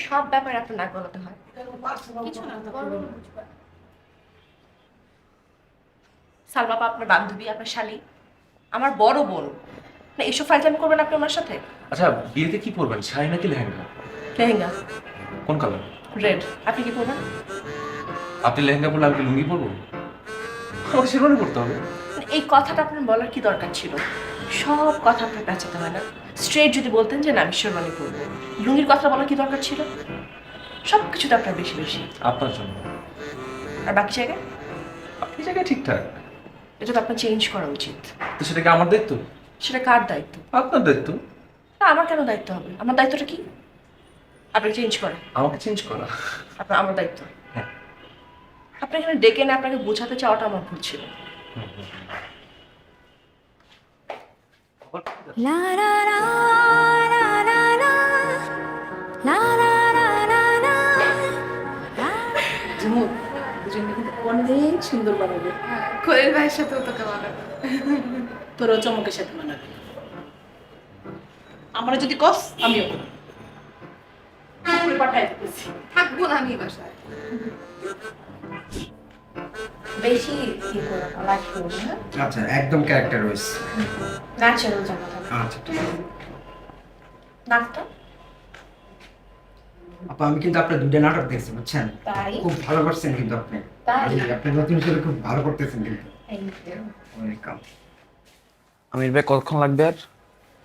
সব ব্যাপারে আপনার নাক গলাতে হয়। কিছু না, সালমা আপা আপনার বান্ধবী, আপনার শালী, আমার বড় বোন। না এসব ফাইজলামি করবেন আপনি আমার সাথে? আচ্ছা বিয়েতে কি পরবেন, শাড়ি নাকি লেহেঙ্গা? লেহেঙ্গা। কোন কালার? রেড। আপনি কি পরবেন? আপনি লেহেঙ্গা পরলে আমি কি লুঙ্গি পরবো? আমার শেরওয়ানি পরতে হবে। এই কথাটা আপনার বলার কি দরকার ছিল? সব কথা আপনার পেঁচাতে হয় না। স্ট্রেট যদি বলতেন যে না আমি শেরওয়ানি পরবো, লুঙ্গির কথা বলার কি দরকার ছিল? সব কিছুতে আপনার বেশি বেশি। আপনার জন্য। আর বাকি জায়গায় আপনি জায়গায় ঠিকঠাক। এটা তো আপনার চেঞ্জ করা উচিত। তো সেটা কি আমার দায়িত্ব? সেটা কার দায়িত্ব? আপনার দায়িত্ব। না আমার কেন দায়িত্ব হবে? আমার দায়িত্বটা কি? আপনি চেঞ্জ করেন। আমাকে চেঞ্জ করা? আপনার আমার দায়িত্ব। হ্যাঁ। আপনি এখানে ডেকে না আপনাকে বোঝাতে চাওয়াটা আমার ভুল ছিল। La la la la la la la la la la la অনেক সুন্দর বানাবে। কোয়েল ভাইয়ের সাথেও তোকে বানাবে। তোরও চমকের সাথে বানাবে। আমরা যদি কস আমিও পাঠাই দিতেছি। থাকবো না আমি বাসায়। বেশি কি করে লাইক করবেন না? আচ্ছা একদম ক্যারেক্টার ওয়াইজ। ন্যাচারাল জায়গা থাকে। আচ্ছা ঠিক আছে। নাকটা আপা আমি কিন্তু আপনার দুটো নাটক দেখছি বুঝছেন, তাই? খুব ভালো করছেন কিন্তু আপনি। তাই? আপনি নতুন করে খুব ভালো করতেছেন কিন্তু। Thank you. ওয়েলকাম। আমির ভাই কতক্ষণ লাগবে আর?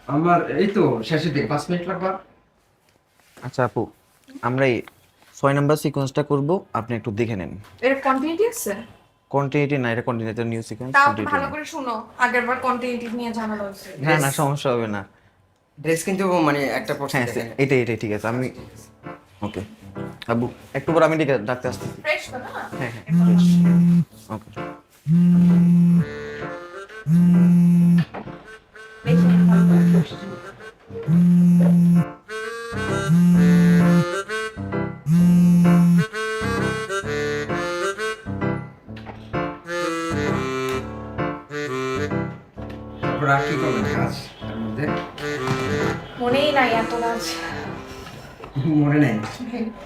আমার এই তো শেষের দিকে 5 মিনিট লাগবে। আচ্ছা আপু, আমরা এই 6 নাম্বার সিকোয়েন্সটা করব, আপনি একটু দেখে নেন। এর কন্টিনিউটি আছে? কন্টিনিউটি না, এটা কন্টিনিউটি নিউ সিকোয়েন্স। তাও একটু ভালো করে শুনো, আগেরবার কন্টিনিউটি নিয়ে ঝামেলা হয়েছে। না না সমস্যা হবে না। ড্রেস কিন্তু মানে একটা পছন্দ হ্যাঁ দেখেন। এটাই ঠিক আছে। আমি ওকে আবু একটু পর আমি ডাকতে আসতেছি। ফ্রেশ তো না? হ্যাঁ ওকে। তারপর আর কি করবেন কাজ তার মধ্যে? মনেই নাই এত কাজ। মনে নেই।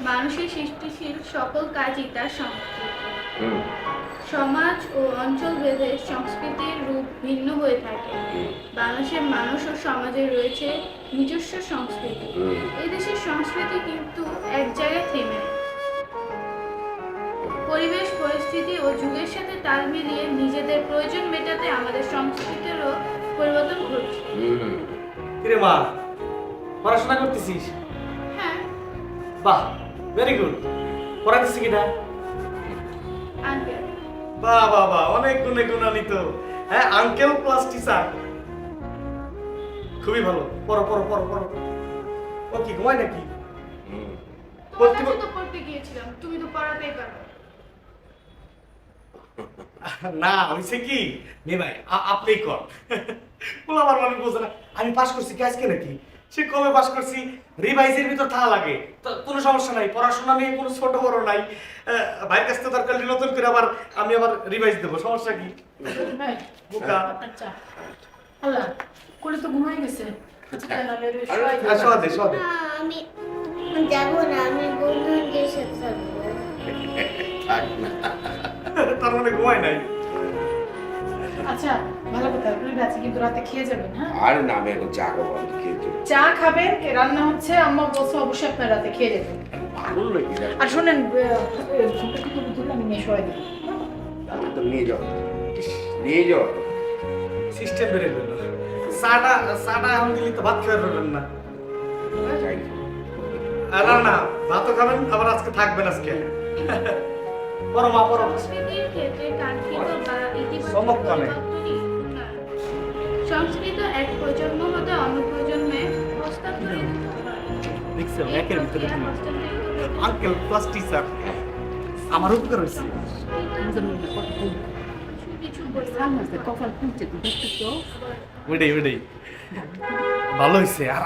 মানুষের সৃষ্টিশীল সকল কাজই তার সংস্কৃতি। সমাজ ও অঞ্চল ভেদে সংস্কৃতির রূপ ভিন্ন হয়ে থাকে। বাংলাদেশের মানুষ ও সমাজে রয়েছে নিজস্ব সংস্কৃতি। এই দেশের সংস্কৃতি কিন্তু এক জায়গায় থেমে নেই। পরিবেশ পরিস্থিতি ও যুগের সাথে তাল মিলিয়ে নিজেদের প্রয়োজন মেটাতে আমাদের সংস্কৃতিরও পরিবর্তন ঘটছে। কিরে মা, পড়াশোনা করতেছিস? হ্যাঁ, বাহ, ভেরি গুড। পড়াতেছিস কিনা? আঙ্কেল। বাহ বাহ বাহ, অনেক গুণে গুণান্বিত। হ্যাঁ, আঙ্কেল প্লাস টিচার, খুবই ভালো। পড়ো পড়ো পড়ো পড়ো। ও কি ঘুমায় নাকি? পড়তে আমি তো পড়তে গিয়েছিলাম, তুমি তো পড়াতেই পারো। না, হইছে কি নে ভাই, আপনি কর। বলে আমার মনে বোঝে না, আমি পাস করছি কি আজকে নাকি? সে কবে পাস করছি, রিভাইজের ভিতর থাকা লাগে তো কোনো সমস্যা নাই। পড়াশোনা নিয়ে কোনো ছোট বড় নাই। ভাইয়ের কাছ থেকে দরকার নতুন করে আবার আমি আবার রিভাইজ দেবো, সমস্যা কি? বোকা। আচ্ছা আল্লাহ কোলে তো ঘুমাই গেছে। শোয়া দে শোয়া দে। আমি যাবো না, আমি বন্ধুদের সাথে থাকবো। তার মানে ঘুমায় নাই। আচ্ছা ভালো কথা, আপনি রাতে কিন্তু রাতে খেয়ে যাবেন। হ্যাঁ আরে না, আমি এখন চা খাবো, আমি খেয়ে যাবো। চা খাবেন, রান্না হচ্ছে, আম্মা বলছে অবশ্যই আপনার রাতে খেয়ে যাবেন। পাগল নাকি? আর শোনেন ঘুমটা কি করে তুলে আমি নিয়ে শোয়াই দিই। আপনি তো নিয়ে যাও, নিয়ে যাও। সিস্টেম বেড়ে গেল। চাটা এখন দিলি তো ভাত খেয়ে ফেলবেন না। যাই। না না, ভাতও খাবেন, আবার আজকে থাকবেন আজকে। পড়ো মা পড়ো। সংস্কৃতির ক্ষেত্রে কাঙ্ক্ষিত বা ইতিবাচক চমৎকার। পরিবর্তনই উন্নয়ন। সংস্কৃত এক প্রজন্ম হতে অন্য প্রজন্মে হস্তান্তরিত হয়। দেখছো এই একের ভিতরে প্রক্রিয়া তুমি হস্তান্তরিত হলে আঙ্কেল প্লাস টিচার আমার উপকার হয়েছে। কিছু বলতে কপাল খুলছে তো দেখতে তো। ওইটাই ভালো হয়েছে। আর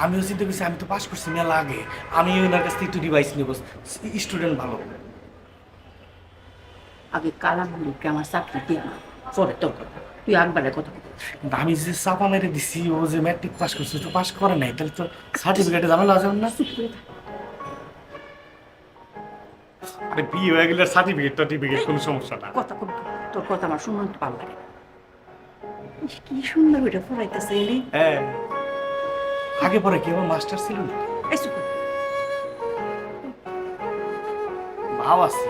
আমিও চিন্তা করছি, আমি তো পাস করছি মেলা আগে, আমি ওনার কাছ থেকে একটু রিভাইস নেবো। স্টুডেন্ট ভালো। আগে কালামুলিকে আমার চাকরি দিয়ে না, পরে তোর কথা, তুই একবারে কথা বল। কিন্তু আমি যে চাপা মেরে দিছি ও যে ম্যাট্রিক পাস করছে তো পাস করে নাই, তাহলে তো সার্টিফিকেটে ঝামেলা আছে না। আরে বিয়ে হয়ে গেলে সার্টিফিকেট কোনো সমস্যা না। কথা কম কর। তোর কথা আমার শুনতে ভালো লাগে। ইস, কি সুন্দর করে পড়াইতেছে এলি। হ্যাঁ, আগে পরে কি আমার মাস্টার ছিল না? এই চুপ কর। ভাব আছে,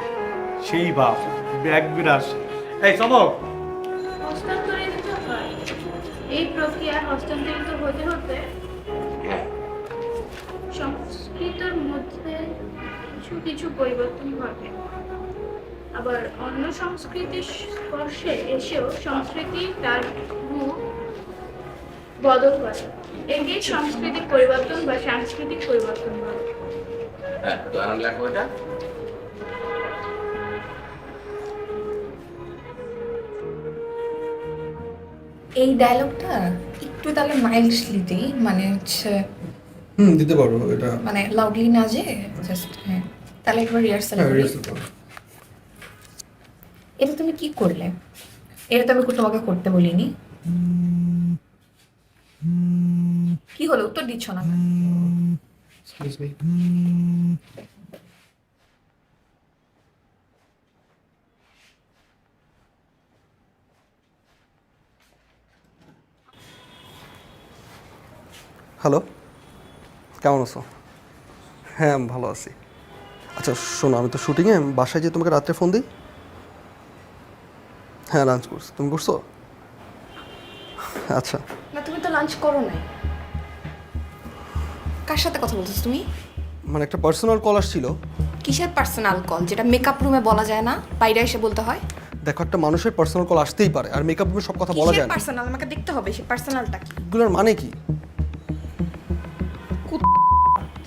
সেই ভাব, ব্যাগ বিরাস। এই চমক, হস্তান্তরিত হয়। এই প্রক্রিয়া হস্তান্তরিত হতে হতে সংস্কৃতের মধ্যে কিছু কিছু পরিবর্তন ঘটে, আবার অন্য সংস্কৃতির স্পর্শে এসেও সংস্কৃতি তার রূপ বদল করে। একে সাংস্কৃতিক পরিবর্তন বা সাংস্কৃতিক পরিবর্তন বলে। হ্যাঁ, তো আনন্দ লাগবে এটা। এই ডায়লগটা একটু তাহলে মাইল্ডলি দিই, মানে হচ্ছে দিতে পারবো এটা। মানে লাউডলি না যে জাস্ট, হ্যাঁ তাহলে একবার রিহার্সাল করি। এটা তুমি কি করলে? এটা তো আমি তোমাকে করতে বলিনি। কি হলো, উত্তর দিচ্ছ না? হ্যালো, কেমন আছো? হ্যাঁ, আমি ভালো আছি। আচ্ছা শোনো, আমি তো শুটিংয়ে, আমি বাসায় যেয়ে তোমাকে রাত্রে ফোন দিই। হ্যাঁ, লাঞ্চ করছি। তুমি করছো? আচ্ছা। না, তুমি তো লাঞ্চ করো নাই। কার সাথে কথা বলছিস তুমি? মানে একটা পার্সোনাল কল আসছিল। কিসের পার্সোনাল কল যেটা মেকআপ রুমে বলা যায় না, বাইরে এসে বলতে হয়? দেখো, একটা মানুষের পার্সোনাল কল আসতেই পারে, আর মেকআপ রুমে সব কথা বলা যায় না। পার্সোনাল আমাকে দেখতে হবে, সে পার্সোনালটা কি? এগুলোর মানে কি?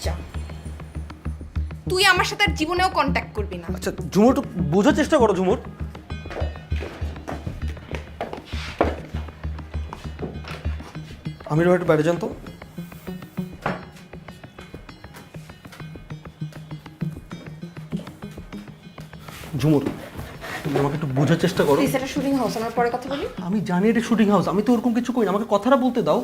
যা, তুই আমার সাথে আর জীবনেও কন্ট্যাক্ট করবি না। আচ্ছা ঝুমুর, একটু বোঝার চেষ্টা করো ঝুমুর। আমি একটু বাইরে জানতো। ঝুমুর, তুমি আমাকে একটু বোঝার চেষ্টা করো। প্লিজ, এটা শুটিং হাউস, আমরা পরে কথা বলি। আমি জানি এটা শুটিং হাউস, আমি তো ওরকম কিছু করি না, আমাকে কথাটা বলতে দাও।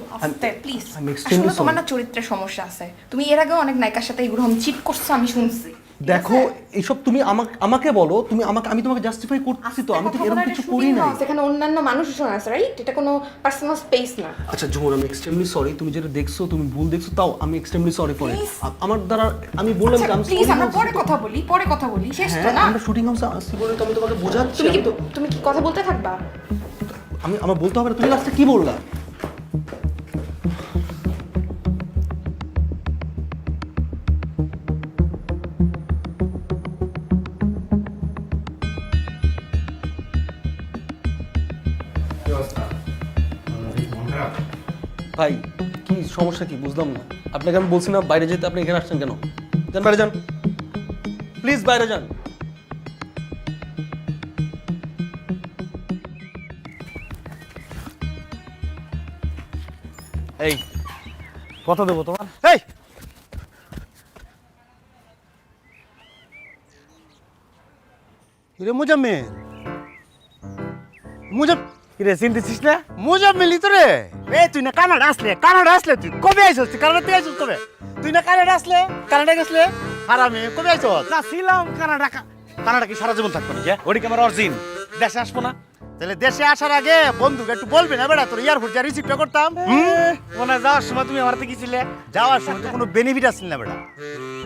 প্লিজ, আমি extremely আসলে তোমার sorry. না চরিত্রের সমস্যা আছে। তুমি এর আগেও অনেক নায়িকার সাথে এরকম চিট করছো, আমি শুনছি। দেখো, এইসব তুমি আমাকে বলো, তুমি আমাকে, আমি তোমাকে জাস্টিফাই করছি তো, আমি তো এরকম কিছু করি না। এখানে অন্যান্য মানুষজন আছে, রাইট? এটা কোনো পার্সোনাল স্পেস না। আচ্ছা ঝুমুর, আমি এক্সট্রিমলি সরি। তুমি যেটা দেখছো তুমি ভুল দেখছো, তাও আমি এক্সট্রিমলি সরি ফর ইট। আমার দ্বারা আমি বললাম যে আমি প্লিজ, আমরা পরে কথা বলি, পরে কথা বলি, শেষ তো না? আমরা শুটিং হাউসে আসছি বলে তো আমি তোমাকে বোঝাচ্ছি। তুমি কি কথা বলতে থাকবা? আমার বলতে হবে না। তুমি লাস্টে কি বললা? ভাই, কি সমস্যা কি বুঝলাম না। আপনাকে আমি বলছি না বাইরে যেতে, আপনি এখানে আসছেন কেন? যান বাইরে যান, প্লিজ বাইরে যান। এই কত দেবো তোমার? এই কিরে মুজাম্মিল, কিরে চিনতেছিস না? মুজাম্মিলই তো রে। তুই না কানাডা আসলে তুই কবে আইসস? তুই কানাডাতে আইসস কবে? তুই না কানাডা আসলে, কানাডা গেছলে আর আমি কবে আইসস? না ছিলাম কানাডা। কানাডা কি সারা জীবন থাকবো নাকি? ওটি কি আমার অরিজিন? দেশে আসবো না? তাহলে দেশে আসার আগে বন্ধুকে একটু বলবি না বেটা, তোর এয়ারপোর্ট যা রিসিভটা করতাম। মনে হয় যাওয়ার সময় তুমি আমার থেকে ছিলে। যাওয়ার সময় তো কোনো বেনিফিট আসছিল না বেটা।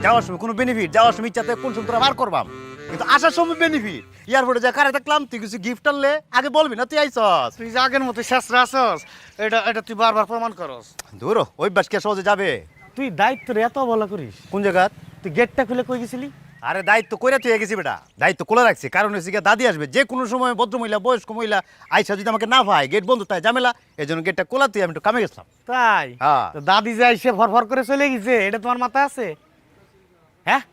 যাওয়ার সময় কোনো বেনিফিট, যাওয়ার সময় ইচ্ছাতে কোন সময় তোরা বার করবাম, কিন্তু আসার সময় বেনিফিট। এয়ারপোর্টে যা কারে দেখলাম, তুই কিছু গিফট আনলে আগে বলবি না তুই আইসস। তুই যে আগের মতো শেষরা আসস, এটা তুই বারবার প্রমাণ করস। ধুর, ওই বাস কে সহজে যাবে? তুই দায়িত্ব রে এত বলা করিস। কোন জায়গা? তুই গেটটা খুলে কই গেছিলি? আরে দায়িত্ব কইরা তুই গেছি বেটা, দায়িত্ব কোলে রাখছি। কারণ হচ্ছে গিয়ে দাদি আসবে যে কোনো সময়, ভদ্র মহিলা, বয়স্ক মহিলা আইসা যদি আমাকে না পায়, গেট বন্ধ তাই ঝামেলা, এই জন্য গেটটা কোলা তুই আমি একটু কামে গেছিলাম। তাই? হ্যাঁ। তো দাদি যে আইসে ফরফর করে চলে গেছে, এটা তোমার মাথায় আছে? হ্যাঁ,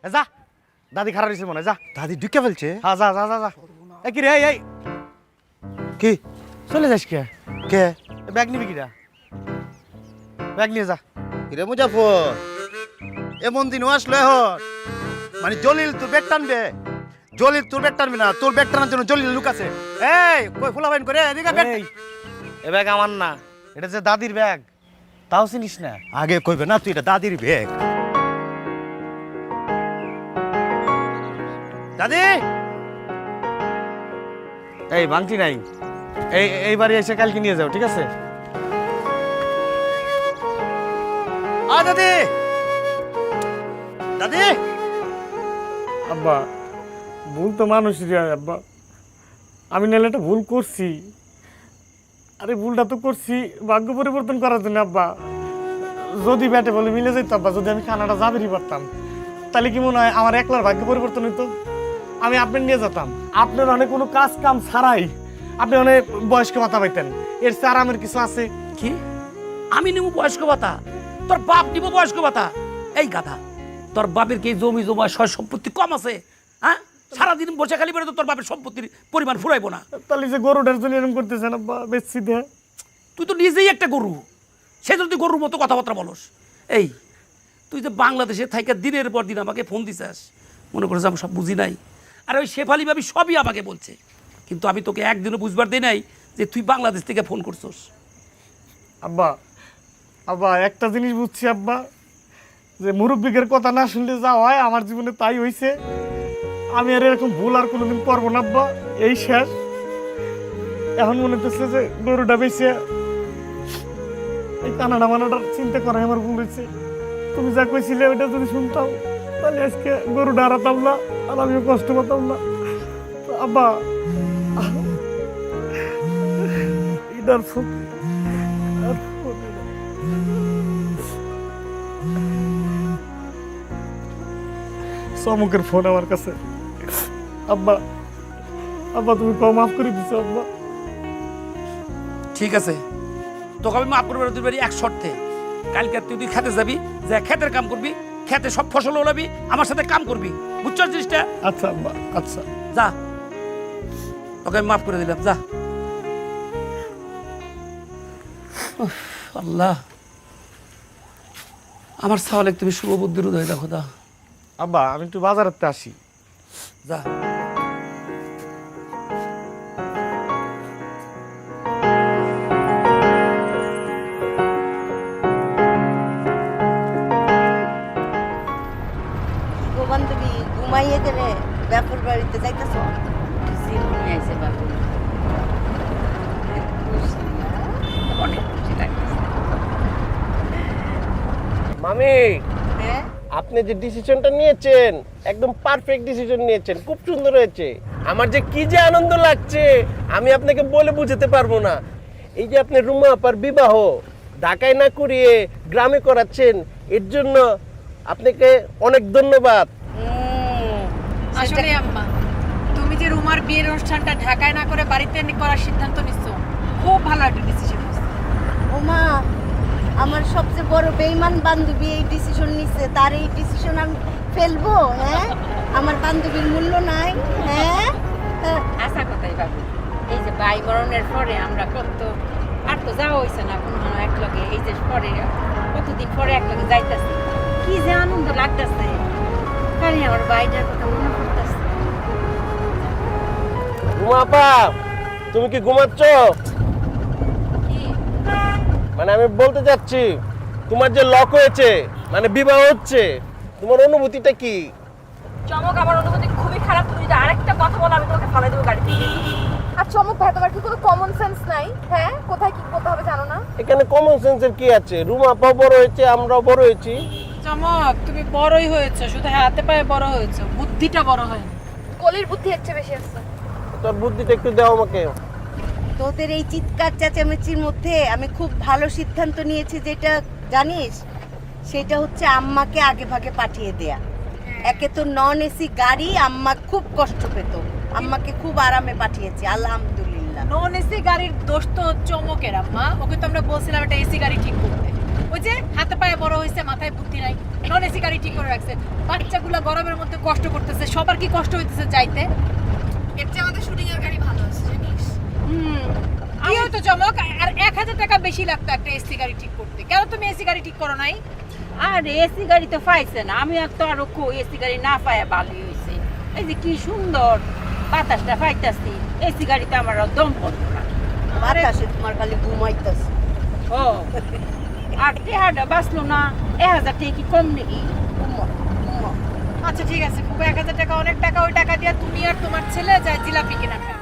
যা, দাদি খারাপ হয়েছে মনে হয়, যা। দাদি ঢুকে ফেলছে। হ্যাঁ, যা যা যা যা। এই কি রে, এই কি চলে যাস কে? কে? ব্যাগ নিবি কিরা? ব্যাগ নিয়ে যা। কিরে মুজাফর, এমন দিন আসলো এখন, মানে জলিল তোর ব্যাগ টানবে? জলিল তোর ব্যাগ টানবে না, তোর ব্যাগ টানার জন্য জলিল লুক আছে। এই কই ফুলা বাইন করে এদিকে ব্যাগ। এই, এ ব্যাগ আমার না, এটা যে দাদির ব্যাগ, তাও চিনিস না? আগে কইবে না তুই এটা দাদির ব্যাগ। দাদি, এই ভাঙতি নাই, এই বাড়ি এসে কালকে নিয়ে যাও, ঠিক আছে? দাদি, দাদি। আব্বা, ভুল তো মানুষেরই হয় আব্বা। আমি নাহলে একটা ভুল করছি, আরে ভুলটা তো করছি ভাগ্য পরিবর্তন করার জন্য আব্বা। যদি ব্যাটে বলে মিলে যেত আব্বা, যদি আমি খানাটা যাবেরই পারতাম, তাহলে কি মনে হয় আমার একলার ভাগ্য পরিবর্তন হইতো? আমি আপনার নিয়ে যেতাম, আপনার অনেক কোনো কাজ কাম ছাড়াই আপনি অনেক বয়স্ক ভাতা পাইতেন। এর চেয়ে আরামের কিছু আছে কি? আমি নিব বয়স্ক ভাতা? তোর বাপ নিব বয়স্ক ভাতা? এই গাধা, তোর বাপের কি জমি জমা সয় সম্পত্তি কম আছে? হ্যাঁ, সারাদিন বসে খালি বেড়ে তো তোর বাপের সম্পত্তির পরিমাণ ফুরাইবো না। তাহলে যে গরুটার জন্য এরকম করতেছেন আব্বা, বেশি দেয়। তুই তো নিজেই একটা গরু, সে যদি গরুর মতো কথাবার্তা বলস। এই তুই যে বাংলাদেশে থাইকা দিনের পর দিন আমাকে ফোন দিছিস, মনে করিস আমি সব বুঝি নাই? আর ওই শেফালি ভাবি সবই আমাকে বলছে, কিন্তু আমি তোকে একদিনও বুঝবার দিই নাই যে তুই বাংলাদেশ থেকে ফোন করছস। আব্বা, আব্বা একটা জিনিস বুঝছি আব্বা, যে মুরব্বিকের কথা না শুনলে যা হয় আমার জীবনে তাই হয়েছে। আমি আর এরকম ভুল আর কোনোদিন করবো না আব্বা, এই শেষ। এখন মনে হচ্ছে যে গরুটা বেশি এই কানাডা মানাটার চিন্তা করাই আমার ভুল হয়েছে। তুমি যা কইছিলে ওইটা যদি শুনতাম, তাহলে আজকে গরুটা হারাতাম না, আর আমিও কষ্ট পেতাম না। আব্বা, এটার ফোন চমকের ফোন আমার কাছে। আব্বা, আব্বা তুমি কম মাফ করে দিছো আব্বা। ঠিক আছে, তোকে আমি মাফ করবো তুই বাড়ি এক শর্তে। কালকে তুই খেতে যাবি, যে খেতের কাম করবি, খেতে সব ফসল ওলাবি, আমার সাথে কাম করবি, বুঝছো জিনিসটা? আচ্ছা আব্বা, আচ্ছা। যা, তোকে আমি মাফ করে দিলাম, যা। উফ, আল্লাহ, আমার সাওয়ালে তুমি শুভ বুদ্ধির উদয় দেখো। দা আব্বা, আমি একটু বাজারেতে আসি। যা। বান্ধবী ঘুমাইয়ে গেলে ব্যাপুর বাড়িতে যাইতেছ? মামি, হ্যাঁ, আপনি যে ডিসিশনটা নিয়েছেন একদম পারফেক্ট ডিসিশন নিয়েছেন, খুব সুন্দর হয়েছে। আমার যে কি যে আনন্দ লাগছে আমি আপনাকে বলে বুঝাতে পারবো না। এই যে আপনি রুমা আপার বিবাহ ঢাকায় না করিয়ে গ্রামে করাচ্ছেন, এর জন্য আপনাকে অনেক ধন্যবাদ। আসলে আম্মা, তুমি যে রুমার বিয়ের অনুষ্ঠানটা ঢাকায় না করে বাড়িতে করার সিদ্ধান্ত নিচ্ছ, খুব ভালো একটা ডিসিশন। ওমা, আমার সবচেয়ে বড় বেঈমান বান্ধবী এই ডিসিশন নিচ্ছে, তার এই ডিসিশন আমি ফেলবো? হ্যাঁ, আমার বান্ধবীর মূল্য নাই? হ্যাঁ, আশা কথাই বাবু, এই যে ভাই মরণের পরে আমরা কত আর তো যাওয়া হয়েছে না কোনো এক লগে, এই যে পরে কতদিন পরে এক লগে যাইতেছে, কি যে আনন্দ লাগতেছে, খালি আমার ভাইটার কথা মনে পড়তেছে। রুমা আপা, তুমি কি ঘুমাচ্ছ? মানে আমি বলতে চাচ্ছি, তোমার যে লক হয়েছে, মানে বিবাহ হচ্ছে, তোমার অনুভূতিটা কি? চমক, আমার অনুভূতি খুবই খারাপ। তুমি যদি আরেকটা কথা বলো আমি তোমাকে ফালাই দেবো গাড়ি থেকে। আর চমক ভাই, তোমার কি কোনো কমন সেন্স নাই? হ্যাঁ, কোথায় কি করতে হবে জানো না? এখানে কমন সেন্সের কি আছে? রুমা আপা বড় হয়েছে, আমরাও বড় হয়েছি। চমক, তুমি বড়ই হয়েছো, শুধু হাতে পায়ে বড় হয়েছো, বুদ্ধিটা বড় হয়নি। কলির বুদ্ধি হচ্ছে বেশি আছে। তোর বুদ্ধিটা একটু দাও আমাকে। তোদের এই চিৎকার চেঁচামেচির মধ্যে আমি খুব ভালো সিদ্ধান্ত নিয়েছি, যেটা জানিস, সেটা হচ্ছে আম্মাকে আগে ভাগে পাঠিয়ে দেয়া। একে তো নন এসি গাড়ি, আম্মা খুব কষ্ট পেত, আম্মাকে খুব আরামে পাঠিয়েছি, আলহামদুলিল্লাহ। নন এসি গাড়ির দোষ তো চমকের আম্মা, ওকে তো আমরা বলছিলাম একটা এসি গাড়ি ঠিক করতে। ওই যে হাতে পায়ে বড় হয়েছে, মাথায় বুদ্ধি নাই, নন এসি গাড়ি ঠিক করে রাখছে। বাচ্চাগুলো গরমের মধ্যে কষ্ট করতেছে, সবার কি কষ্ট হইতেছে যাইতে। এর চেয়ে আমাদের শুটিং এর গাড়ি ভালো আছে জানিস। কি হতো চমক, আর 1000 টাকা বেশি লাগতো একটা এসি গাড়ি ঠিক করতে। কেন তুমি এসি গাড়ি ঠিক করো নাই? আর এসি গাড়ি তো পাইছে না, আমি আর তো আরো এসি গাড়ি না পায়া ভালোই হয়েছে। এই যে কি সুন্দর বাতাসটা পাইতাছি, এসি গাড়িতে আমার আর দম পড়তো না। বাতাসে তোমার খালি ঘুমাইতেছে। ও আর টেহাটা বাঁচলো না, 1000 টাকা কি কম নাকি? আচ্ছা ঠিক আছে, খুব 1000 টাকা অনেক টাকা, ওই টাকা দিয়ে তুমি আর তোমার ছেলে যায় জিলাপি কিনা খায়।